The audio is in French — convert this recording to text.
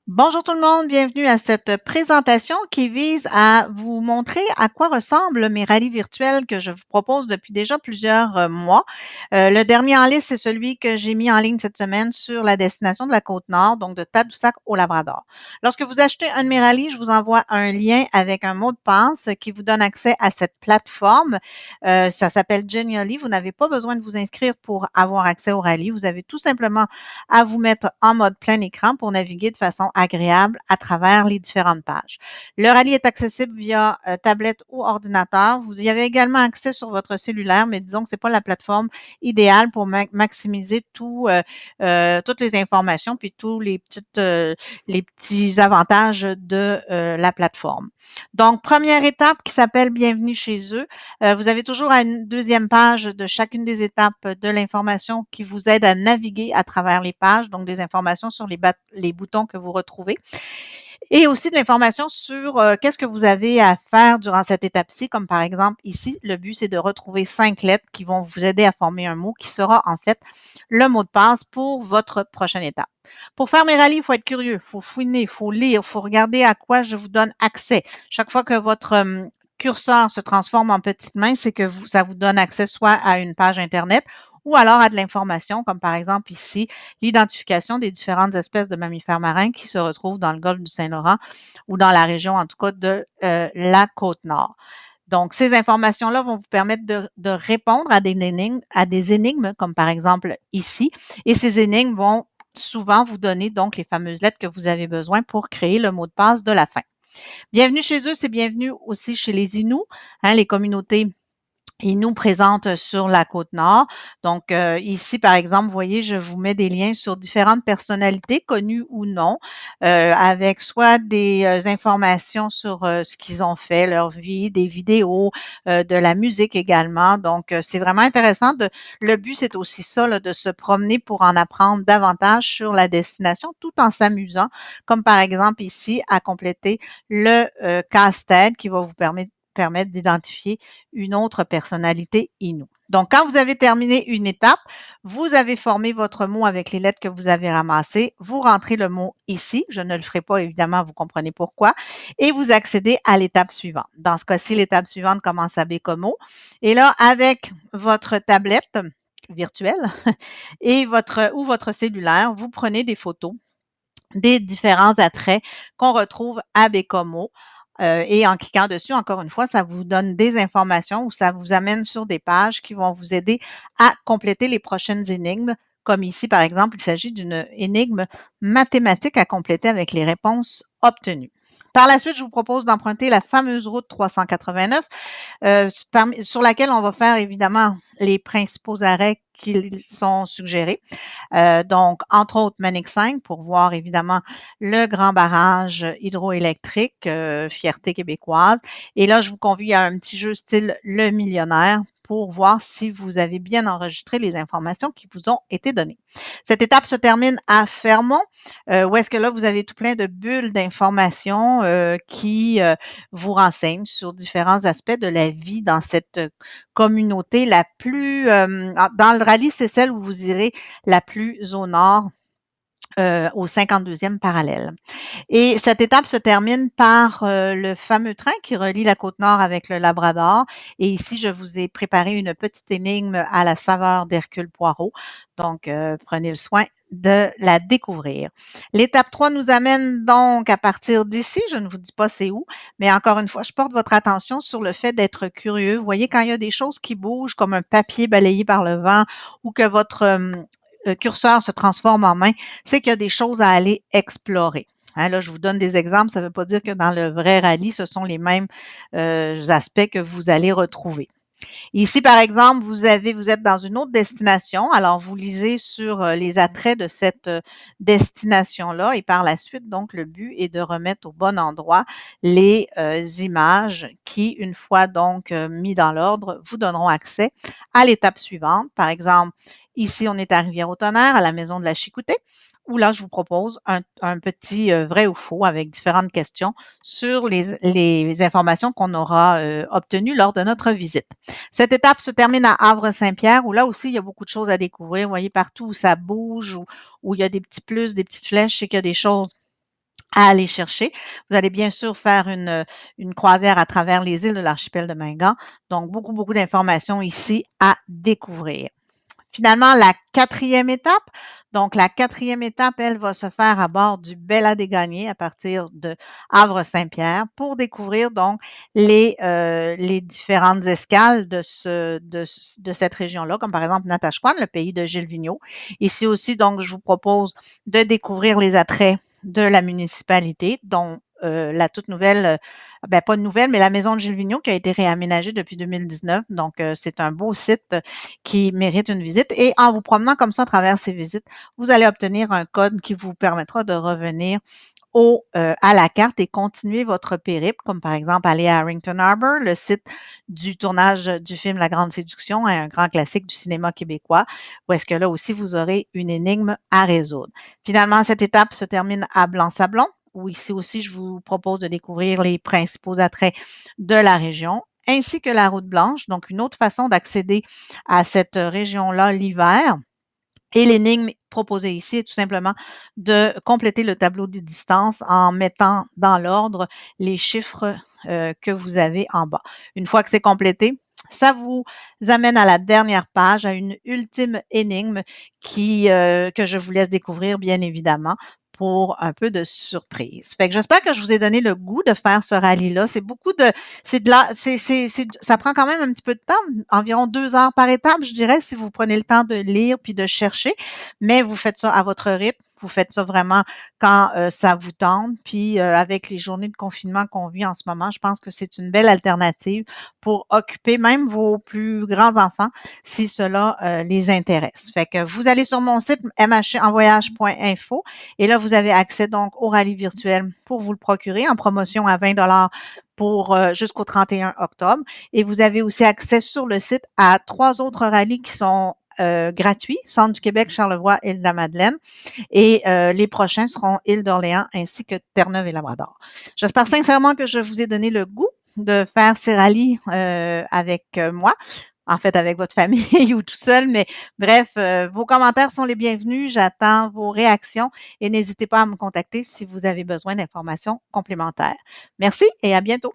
Bonjour tout le monde, bienvenue à cette présentation qui vise à vous montrer à quoi ressemblent mes rallyes virtuels que je vous propose depuis déjà plusieurs mois. Le dernier en liste, c'est celui que j'ai mis en ligne cette semaine sur la destination de la Côte-Nord, donc de Tadoussac au Labrador. Lorsque vous achetez un de mes rallyes, je vous envoie un lien avec un mot de passe qui vous donne accès à cette plateforme. Ça s'appelle Genially. Vous n'avez pas besoin de vous inscrire pour avoir accès au rallye. Vous avez tout simplement à vous mettre en mode plein écran pour naviguer de façon agréable à travers les différentes pages. Le rallye est accessible via tablette ou ordinateur. Vous y avez également accès sur votre cellulaire, mais disons que ce n'est pas la plateforme idéale pour maximiser toutes les informations puis tous les petits avantages de la plateforme. Donc, première étape qui s'appelle Bienvenue chez eux. Vous avez toujours une deuxième page de chacune des étapes de l'information qui vous aide à naviguer à travers les pages, donc des informations sur les boutons que vous retrouvez et aussi de l'information sur qu'est-ce que vous avez à faire durant cette étape-ci, comme par exemple ici, le but c'est de retrouver 5 lettres qui vont vous aider à former un mot qui sera en fait le mot de passe pour votre prochaine étape. Pour faire mes rallyes, il faut être curieux, il faut fouiner, il faut lire, il faut regarder à quoi je vous donne accès. Chaque fois que votre curseur se transforme en petite main, c'est que ça vous donne accès soit à une page Internet ou alors à de l'information, comme par exemple ici, l'identification des différentes espèces de mammifères marins qui se retrouvent dans le golfe du Saint-Laurent ou dans la région, en tout cas, de la Côte-Nord. Donc, ces informations-là vont vous permettre de répondre à des énigmes, comme par exemple ici. Et ces énigmes vont souvent vous donner donc les fameuses lettres que vous avez besoin pour créer le mot de passe de la fin. Bienvenue chez eux, c'est bienvenue aussi chez les Inuits, les communautés il nous présente sur la Côte-Nord. Donc, ici, par exemple, vous voyez, je vous mets des liens sur différentes personnalités, connues ou non, avec soit des informations sur ce qu'ils ont fait, leur vie, des vidéos, de la musique également. Donc, c'est vraiment intéressant. Le but, c'est aussi ça, là, de se promener pour en apprendre davantage sur la destination tout en s'amusant, comme par exemple ici, à compléter le casse-tête qui va vous permettre d'identifier une autre personnalité Inou. Donc, quand vous avez terminé une étape, vous avez formé votre mot avec les lettres que vous avez ramassées. Vous rentrez le mot ici. Je ne le ferai pas, évidemment, vous comprenez pourquoi. Et vous accédez à l'étape suivante. Dans ce cas-ci, l'étape suivante commence à Bécomo. Et là, avec votre tablette virtuelle et votre cellulaire, vous prenez des photos des différents attraits qu'on retrouve à Bécomo. Et en cliquant dessus, encore une fois, ça vous donne des informations ou ça vous amène sur des pages qui vont vous aider à compléter les prochaines énigmes. Comme ici, par exemple, il s'agit d'une énigme mathématique à compléter avec les réponses obtenues. Par la suite, je vous propose d'emprunter la fameuse route 389 sur laquelle on va faire évidemment les principaux arrêts qui sont suggérés. Donc, entre autres, Manic 5 pour voir évidemment le grand barrage hydroélectrique, fierté québécoise. Et là, je vous convie à un petit jeu style Le Millionnaire pour voir si vous avez bien enregistré les informations qui vous ont été données. Cette étape se termine à Fermont, où est-ce que là, vous avez tout plein de bulles d'informations qui vous renseignent sur différents aspects de la vie dans cette communauté la plus... dans le rallye, c'est celle où vous irez la plus au nord, au 52e parallèle. Et cette étape se termine par le fameux train qui relie la Côte-Nord avec le Labrador. Et ici, je vous ai préparé une petite énigme à la saveur d'Hercule Poirot. Donc, prenez le soin de la découvrir. L'étape 3 nous amène donc à partir d'ici. Je ne vous dis pas c'est où, mais encore une fois, je porte votre attention sur le fait d'être curieux. Vous voyez, quand il y a des choses qui bougent, comme un papier balayé par le vent ou que votre curseur se transforme en main, c'est qu'il y a des choses à aller explorer. Hein, là, je vous donne des exemples. Ça ne veut pas dire que dans le vrai rallye, ce sont les mêmes aspects que vous allez retrouver. Ici, par exemple, vous êtes dans une autre destination. Alors, vous lisez sur les attraits de cette destination-là et par la suite, donc, le but est de remettre au bon endroit les images qui, une fois donc mis dans l'ordre, vous donneront accès à l'étape suivante. Par exemple, ici, on est à Rivière-au-Tonnerre, à la maison de la Chicoutée, où là, je vous propose un petit vrai ou faux avec différentes questions sur les informations qu'on aura obtenues lors de notre visite. Cette étape se termine à Havre-Saint-Pierre, où là aussi, il y a beaucoup de choses à découvrir. Vous voyez, partout où ça bouge, où il y a des petits plus, des petites flèches, c'est qu'il y a des choses à aller chercher. Vous allez bien sûr faire une croisière à travers les îles de l'archipel de Mingan. Donc, beaucoup, beaucoup d'informations ici à découvrir. Finalement, la quatrième étape. Donc, la quatrième étape, elle va se faire à bord du Bella des Gagnés à partir de Havre-Saint-Pierre pour découvrir donc les différentes escales de cette région-là, comme par exemple Natashquan, le pays de Gilles Vigneault. Ici aussi, donc, je vous propose de découvrir les attraits de la municipalité, dont la toute nouvelle, ben pas nouvelle, mais la maison de Gilles Vigneault qui a été réaménagée depuis 2019. Donc, c'est un beau site qui mérite une visite. Et en vous promenant comme ça à travers ces visites, vous allez obtenir un code qui vous permettra de revenir à la carte et continuer votre périple, comme par exemple aller à Harrington Harbour, le site du tournage du film La Grande Séduction, un grand classique du cinéma québécois, où est-ce que là aussi vous aurez une énigme à résoudre. Finalement, cette étape se termine à Blanc-Sablon, où ici aussi je vous propose de découvrir les principaux attraits de la région, ainsi que la route blanche, donc une autre façon d'accéder à cette région-là l'hiver. Et l'énigme proposée ici est tout simplement de compléter le tableau des distances en mettant dans l'ordre les chiffres que vous avez en bas. Une fois que c'est complété, ça vous amène à la dernière page, à une ultime énigme que je vous laisse découvrir, bien évidemment, pour un peu de surprise. Fait que j'espère que je vous ai donné le goût de faire ce rallye-là. C'est beaucoup de, c'est de la, ça prend quand même un petit peu de temps, environ 2 heures par étape, je dirais, si vous prenez le temps de lire puis de chercher. Mais vous faites ça à votre rythme. Vous faites ça vraiment quand ça vous tente. Puis avec les journées de confinement qu'on vit en ce moment, je pense que c'est une belle alternative pour occuper même vos plus grands enfants si cela les intéresse. Fait que vous allez sur mon site mhenvoyage.info et là, vous avez accès donc au rallye virtuel pour vous le procurer en promotion à 20 $ pour jusqu'au 31 octobre. Et vous avez aussi accès sur le site à 3 autres rallyes qui sont gratuits, Centre du Québec, Charlevoix, Île-de-la-Madeleine. Et les prochains seront Île-d'Orléans ainsi que Terre-Neuve et Labrador. J'espère sincèrement que je vous ai donné le goût de faire ces rallyes avec moi, en fait avec votre famille ou tout seul, mais bref, vos commentaires sont les bienvenus. J'attends vos réactions et n'hésitez pas à me contacter si vous avez besoin d'informations complémentaires. Merci et à bientôt.